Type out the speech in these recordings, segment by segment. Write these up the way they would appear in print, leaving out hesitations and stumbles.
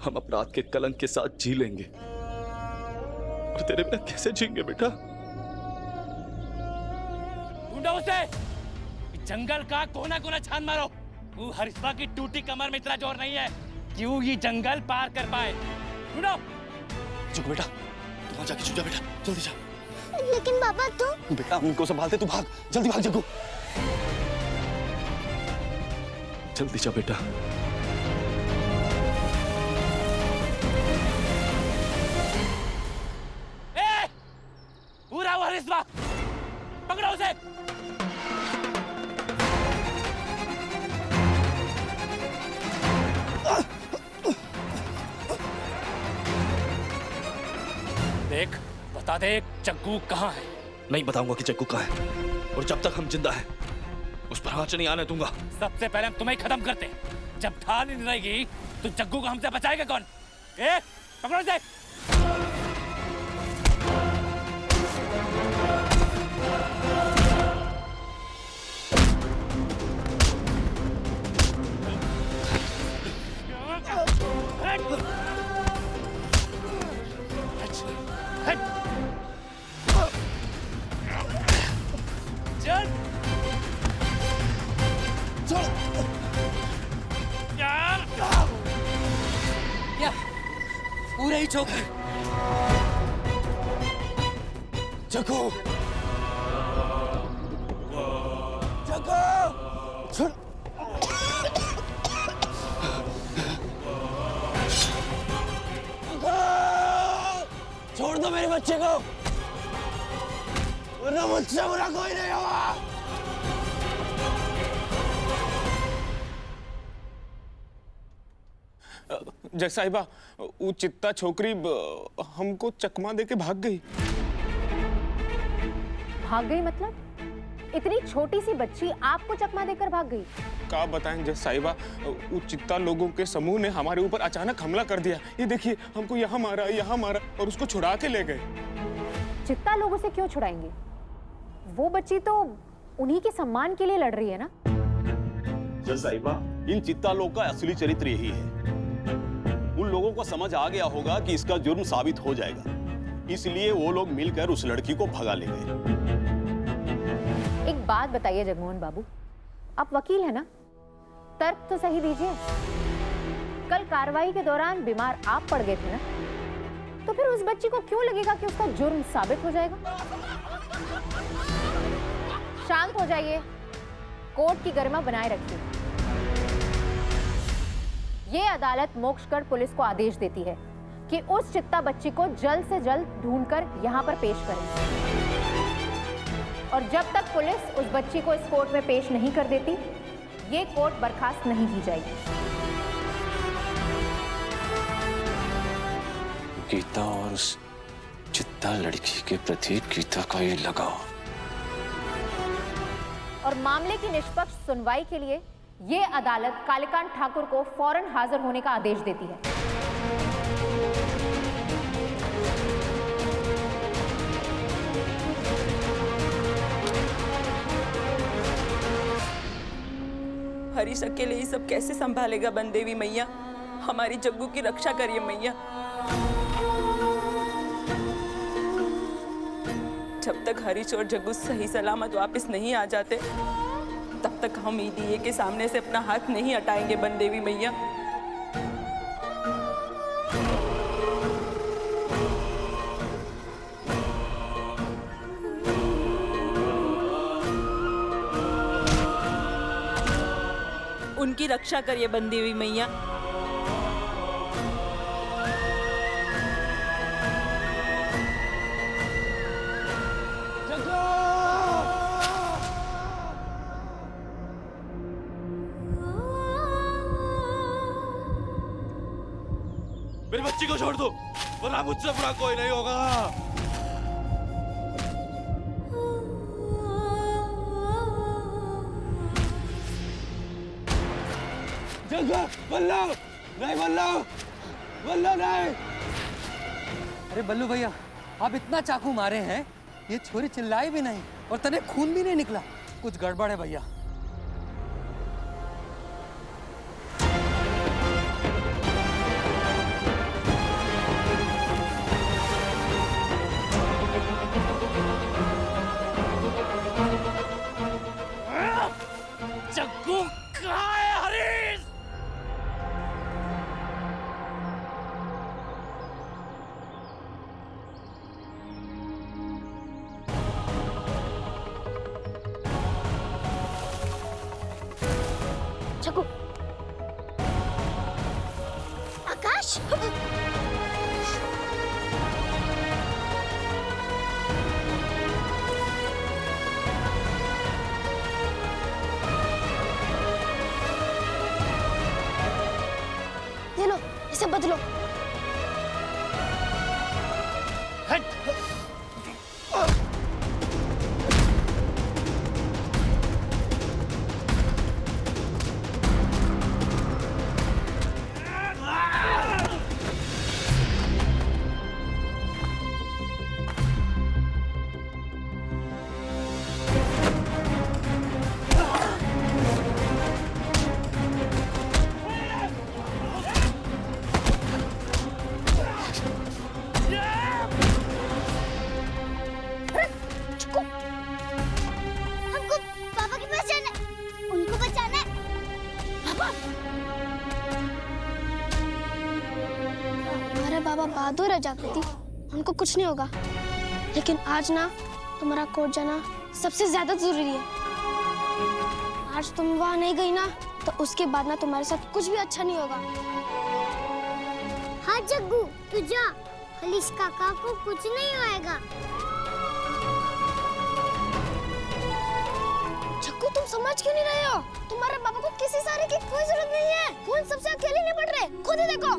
हम अपराध के कलंक के साथ जी लेंगे, और तेरे बिना कैसे जीएंगे बेटा? ढूंढो उसे, जंगल का कोना कोना छान मारो। वो हरिश्वा की टूटी कमर में इतना जोर नहीं है कि वो ये जंगल पार कर पाए। ढूंढो। जग्गू बेटा, तू वहां जाके छुप जा बेटा, जल्दी जा। लेकिन बाबा तू। बेटा हम उनको संभालते, तू भाग, जल्दी भाग जग्गू। जल्दी जा बेटा। पूरा वो हरिश्वा, पकड़ो उसे। देख, बता दे जग्गू कहाँ है? नहीं बताऊंगा कि जग्गू कहाँ है, और जब तक हम जिंदा हैं उस पर आंच नहीं आने दूंगा। सबसे पहले हम तुम्हें खत्म करते हैं। जब ठान नहीं रहेगी तो जग्गू को हमसे बचाएगा कौन? पकड़ो इसे। पूरा ही चौक। जग्गू, जग्गू, सुन। छोड़ दो मेरे बच्चे को, वरना मुझसे बुरा कोई नहीं होगा। जय साहिबा, वो चित्ता छोकरी हमको चकमा देके भाग गई। भाग गई मतलब? इतनी छोटी सी बच्ची आपको चकमा देकर भाग गई? क्या बताएं जय साहिबा, वो चित्ता लोगों के समूह ने हमारे ऊपर अचानक हमला कर दिया। ये देखिए, हमको यहाँ मारा और उसको छुड़ा के ले गए। चित्ता लोगों से क्यों छुड़ाएंगे? वो बच्ची तो उन्हीं के सम्मान के लिए लड़ रही है ना। जय साहिबा, इन चित्ता लोग का असली चरित्र यही है। उन लोगों को समझ आ गया होगा कि इसका जुर्म साबित हो जाएगा, इसलिए वो लोग मिलकर उस लड़की को भगा ले गए। एक बात बताइए जगमोहन बाबू, आप वकील हैं ना, तर्क तो सही दीजिए। कल कार्रवाई के दौरान बीमार आप पड़ गए थे ना, तो फिर उस बच्ची को क्यों लगेगा कि उसका जुर्म साबित हो जाएगा? शांत हो जाइए, कोर्ट की गरिमा बनाए रखिए। ये अदालत मोक्षगढ़ पुलिस को आदेश देती है कि उस चित्ता बच्ची को जल्द से जल्द ढूंढकर यहाँ पर पेश करें, और जब तक पुलिस उस बच्ची को इस कोर्ट में पेश नहीं कर देती, ये कोर्ट बर्खास्त नहीं की जाएगी। गीता और उस चित्ता लड़की के प्रति गीता का ये लगाव, और मामले की निष्पक्ष सुनवाई के लिए ये अदालत कालीकांत ठाकुर को फौरन हाजिर होने का आदेश देती है। हरीश अकेले ये सब कैसे संभालेगा? बनदेवी मैया, हमारी जग्गू की रक्षा करिए मैया। जब तक हरीश और जग्गू सही सलामत वापस नहीं आ जाते, तब तक हम ईडीए के सामने से अपना हाथ नहीं हटाएंगे बनदेवी मैया। उनकी रक्षा करिए बनदेवी मैया। मेरी बच्ची को छोड़ दो, वरना मुझसे बुरा कोई नहीं होगा। जग्गू, बल्लू, नहीं बल्लू, बल्लू नहीं। अरे बल्लू भैया, आप इतना चाकू मारे हैं, ये छोरी चिल्लाई भी नहीं और तने खून भी नहीं निकला। कुछ गड़बड़ है भैया। ये लो, इसे बदलो। हमको पापा के पास जाना है, उनको बचाना है। पापा, हमारे बाबा बहादुर है जागृति, उनको कुछ नहीं होगा। लेकिन आज ना तुम्हारा कोर्ट जाना सबसे ज्यादा जरूरी है। आज तुम वहाँ नहीं गई ना, तो उसके बाद ना तुम्हारे साथ कुछ भी अच्छा नहीं होगा। हाँ जग्गू, तू जा, हरीश काका को कुछ नहीं होएगा। जग्गू, तुम समझ क्यों नहीं रहे हो? तुम्हारे बाबा को किसी सहारे की कोई जरूरत नहीं है। वो इन सबसे अकेले नहीं पड़ रहे, खुद ही देखो।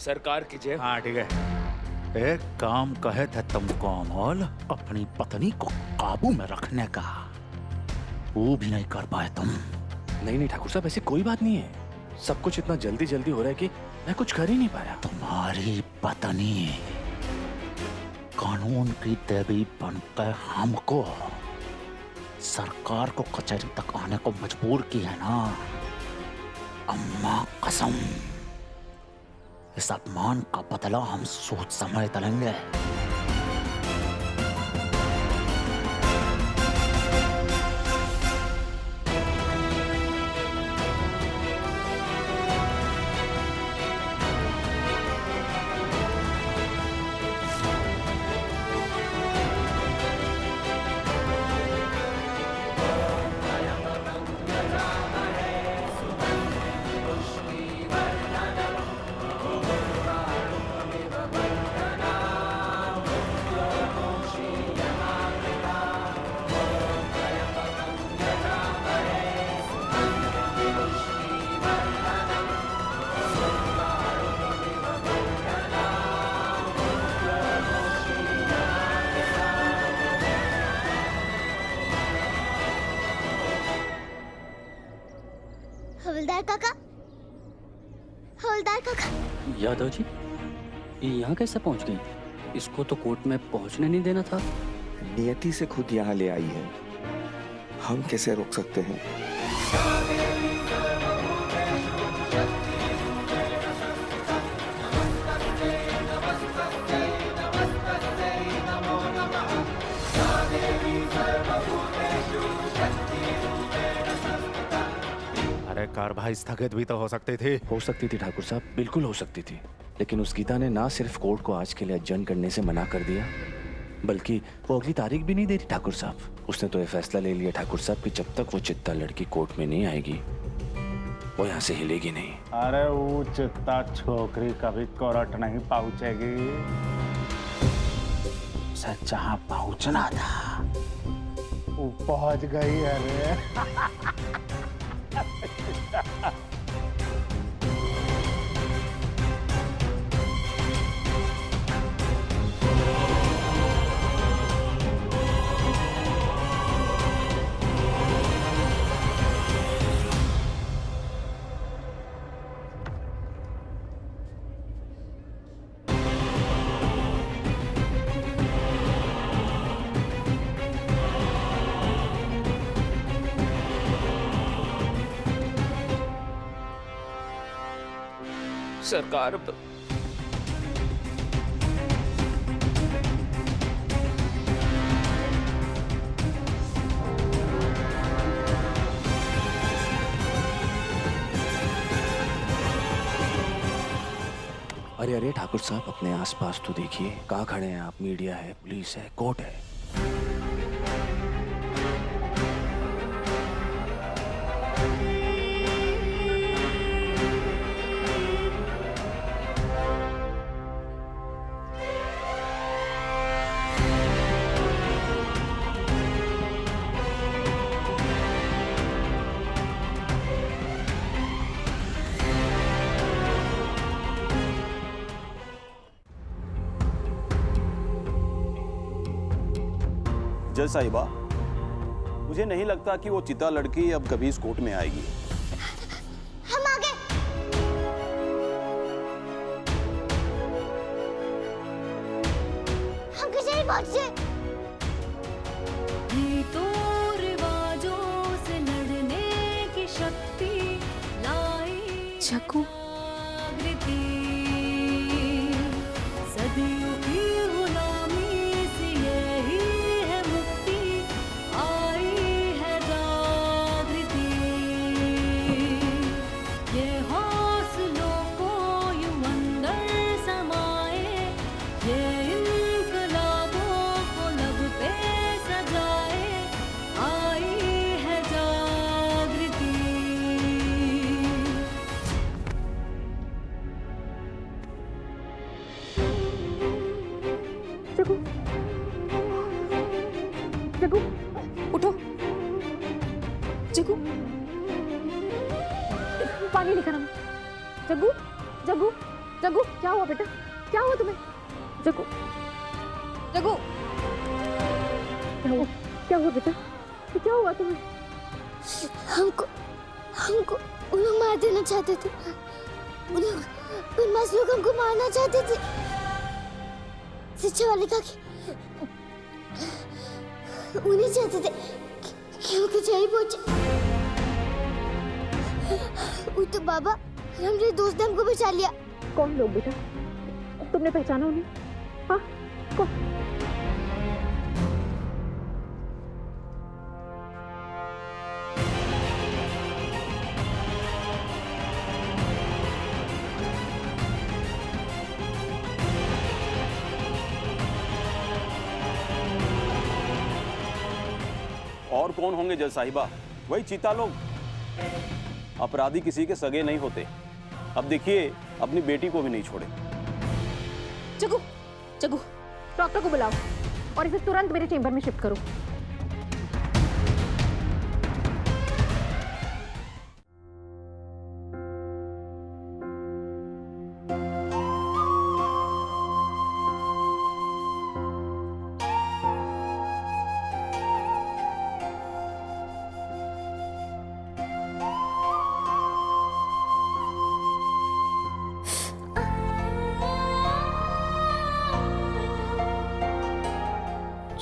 सरकार की जय। हाँ ठीक है। एक काम कहे थे तुमको अमोल, अपनी पत्नी को काबू में रखने का, वो भी नहीं कर पाए तुम। नहीं ठाकुर साहब, ऐसी कोई बात नहीं है। सब कुछ इतना जल्दी जल्दी हो रहा है कि मैं कुछ कर ही नहीं पाया। तुम्हारी पत्नी कानून की देवी बनकर हमको, सरकार को कचहरी तक आने को मजबूर की है ना। अम्मा कसम, इस अपमान का बदला हम सोच समझ लेंगे। यादव जी, ये यहाँ कैसे पहुँच गई? इसको तो कोर्ट में पहुँचने नहीं देना था। नियति से खुद यहाँ ले आई है, हम कैसे रोक सकते हैं? अरे कार्रवाई स्थगित भी तो हो सकती थी। हो सकती थी ठाकुर साहब, बिल्कुल हो सकती थी, लेकिन उस गीता ने ना सिर्फ कोर्ट को आज के लिए अध्ययन करने से मना कर दिया, बल्कि वो अगली तारीख भी नहीं दे रही ठाकुर साहब। उसने तो ये फैसला ले लिया ठाकुर साहब कि जब तक वो चित्ता लड़की कोर्ट में नहीं आएगी वो यहाँ से हिलेगी नहीं। अरे वो चित्ता छोकरी कभी कोर्ट नहीं पहुंचेगी। सच जहाँ पहुंचना था वो पहुंच गई। अरे सरकार, अरे अरे ठाकुर साहब, अपने आसपास तो देखिए, कहाँ खड़े हैं आप? मीडिया है, पुलिस है, कोर्ट है। जज साहिबा, मुझे नहीं लगता कि वो चिता लड़की अब कभी इस कोर्ट में आएगी। हम आ गए। हम कैसे नहीं पहुंचे? तो रिवाजों से लड़ने की शक्ति लाई चकू, सदियों की गुलामी से यही है मुक्ति, आई है जागृति। ये हौसलों को यूं अंदर समाए, ये इनकलाबों को लब पे सजाए, आई है जागृति। जग्गू, जग्गू, उठो। जग्गू, पानी लेकर आना। जग्गू, जग्गू, जग्गू, क्या हुआ बेटा? क्या हुआ तुम्हें? जग्गू, जग्गू, क्या हुआ? क्या हुआ बेटा? क्या हुआ तुम्हें? हमको हमको उन लोग मार देना चाहते थे। उन लोग बदमाश लोग हमको मारना चाहते थे। शिक्षा वाले कहा कि उन्हें चाहते थे कि वो कचहरी पहुंचे। वो तो बाबा और हमारे दोस्त ने हमको बचा लिया। कौन लोग बेटा? तुमने पहचाना उन्हें? हाँ, कौन? और कौन होंगे जज साहिबा? वही चीता लोग। अपराधी किसी के सगे नहीं होते। अब देखिए, अपनी बेटी को भी नहीं छोड़े। जग्गू, जग्गू, डॉक्टर को बुलाओ और इसे तुरंत मेरे चेंबर में शिफ्ट करो।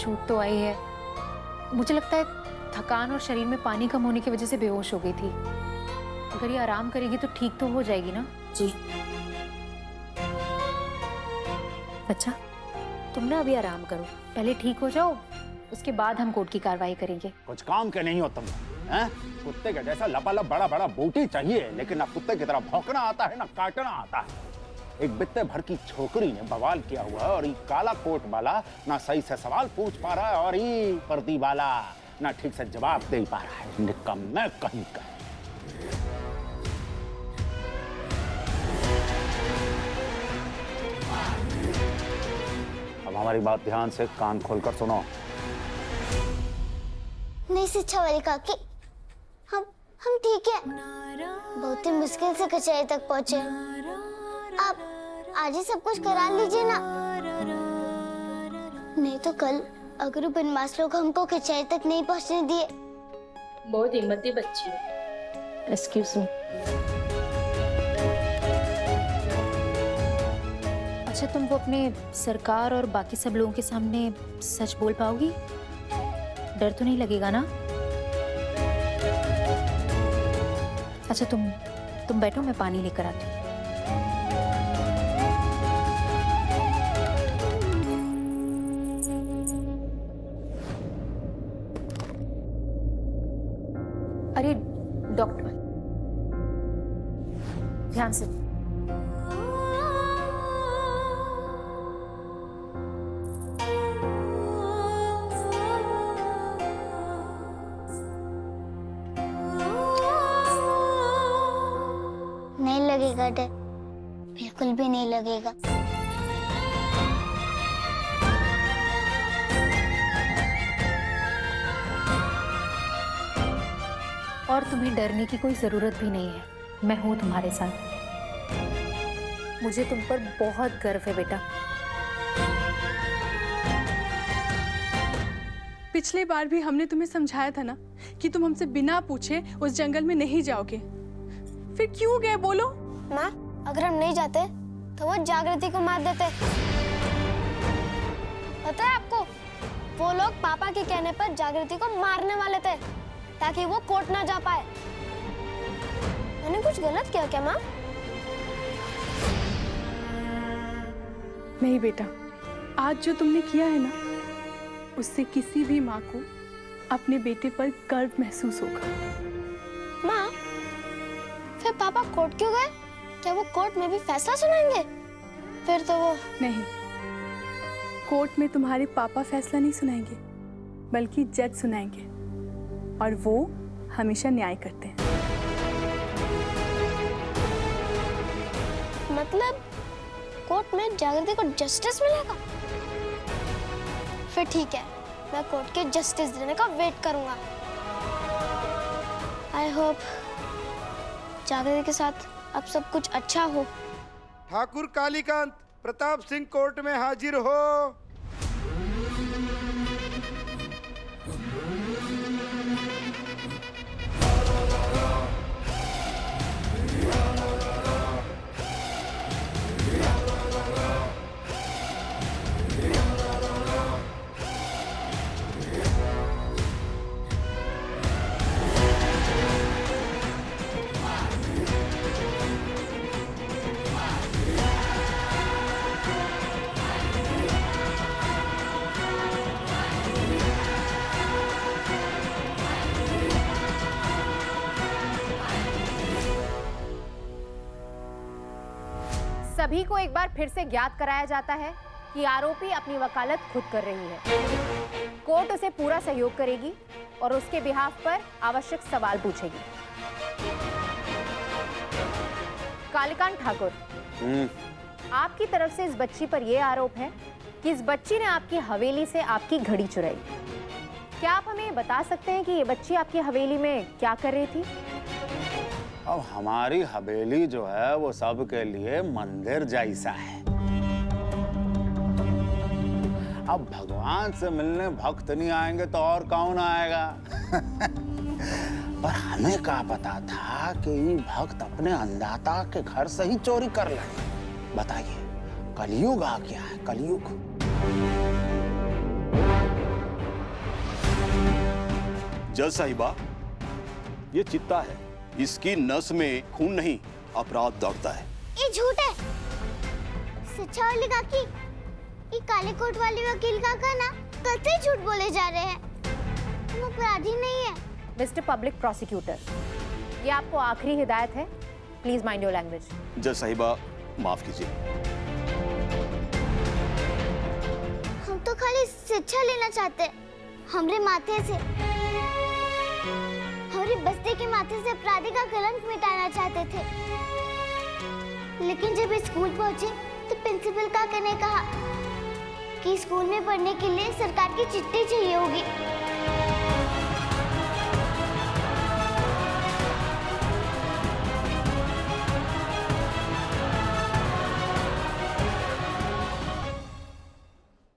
चोट तो आई है, मुझे लगता है थकान और शरीर में पानी कम होने की वजह से बेहोश हो गई थी। अगर ये आराम करेगी तो ठीक तो हो जाएगी ना? जी। अच्छा, तुम ना अभी आराम करो, पहले ठीक हो जाओ, उसके बाद हम कोर्ट की कार्रवाई करेंगे। कुछ काम के नहीं हो तुम, हैं? कुत्ते के जैसा लबालब बड़ा बड़ा बूटी चाहिए, लेकिन ना कुत्ते की तरह भौंकना आता है ना काटना आता है। एक बित्ते भर की छोकरी ने बवाल किया हुआ है और ये काला कोट वाला ना सही से सवाल पूछ पा रहा है और ये पर्दी वाला ना ठीक से जवाब दे पा रहा है। निकम्मे कहीं का। अब हमारी बात ध्यान से कान खोलकर सुनो। नहीं शिक्षा वाली काकी, हम ठीक है। बहुत ही मुश्किल से कचहरी तक पहुँचे। आप आज ही सब कुछ करा लीजिए ना, नहीं तो कल अगर बदमाश लोग हमको कचहरी तक नहीं पहुँचने दिए। बहुत हिम्मती बच्ची है। Excuse me. अच्छा, तुम वो अपने सरकार और बाकी सब लोगों के सामने सच बोल पाओगी? डर तो नहीं लगेगा ना? अच्छा, तुम बैठो, मैं पानी लेकर आती हूँ। अरे डॉक्टर, ध्यान से। नहीं लगेगा डर, बिल्कुल भी नहीं लगेगा। और तुम्हें डरने की कोई जरूरत भी नहीं है, मैं हूं तुम्हारे साथ। मुझे तुम पर बहुत गर्व है बेटा। पिछली बार भी हमने तुम्हें समझाया था ना कि तुम हमसे बिना पूछे उस जंगल में नहीं जाओगे, फिर क्यों गए बोलो? माँ, अगर हम नहीं जाते तो वो जागृति को मार देते। पता है आपको, वो लोग पापा के कहने पर जागृति को मारने वाले थे ताकि वो कोर्ट ना जा पाए। मैंने कुछ गलत किया क्या माँ? नहीं बेटा, आज जो तुमने किया है ना, उससे किसी भी माँ को अपने बेटे पर गर्व महसूस होगा। माँ, फिर पापा कोर्ट क्यों गए? क्या वो कोर्ट में भी फैसला सुनाएंगे? फिर तो वो नहीं, कोर्ट में तुम्हारे पापा फैसला नहीं सुनाएंगे, बल्कि जज सुनाएंगे, और वो हमेशा न्याय करते हैं। मतलब कोर्ट में जागृति को जस्टिस मिलेगा? फिर ठीक है, मैं कोर्ट के जस्टिस देने का वेट करूंगा। आई होप जागृति के साथ अब सब कुछ अच्छा हो। ठाकुर कालीकांत प्रताप सिंह कोर्ट में हाजिर हो। सभी को एक बार फिर से ज्ञात कराया जाता है कि आरोपी अपनी वकालत खुद कर रही है। कोर्ट उसे पूरा सहयोग करेगी और उसके बिहाफ पर आवश्यक सवाल पूछेगी। कालीकांत ठाकुर, आपकी तरफ से इस बच्ची पर यह आरोप है कि इस बच्ची ने आपकी हवेली से आपकी घड़ी चुराई। क्या आप हमें बता सकते हैं कि ये बच्ची आपकी हवेली में क्या कर रही थी? अब हमारी हवेली जो है वो सबके लिए मंदिर जैसा है। अब भगवान से मिलने भक्त नहीं आएंगे तो और कौन आएगा? पर हमें क्या पता था कि ये भक्त अपने अन्नदाता के घर से ही चोरी कर लेंगे। बताइए, कलयुग आ गया है, कलयुग। जज साहिबा, ये चित्ता है, इसकी नस में खून नहीं अपराध दौड़ता है। ये झूठ है। सच्चा वाली काकी, ये काले कोट वाले वकील काका ना कल से झूठ बोले जा रहे हैं। हम अपराधी नहीं है। मिस्टर पब्लिक प्रोसिक्यूटर, ये आपको आखिरी हिदायत है, प्लीज माइंड योर लैंग्वेज। जज साहिबा माफ कीजिए। हम तो खाली शिक्षा लेना चाहते, हमरे माथे से, हमारी बस्ती के माथे से अपराधी का कलंक मिटाना चाहते थे। लेकिन जब स्कूल पहुंचे तो प्रिंसिपल काका ने कहा कि स्कूल में पढ़ने के लिए सरकार की चिट्ठी चाहिए होगी।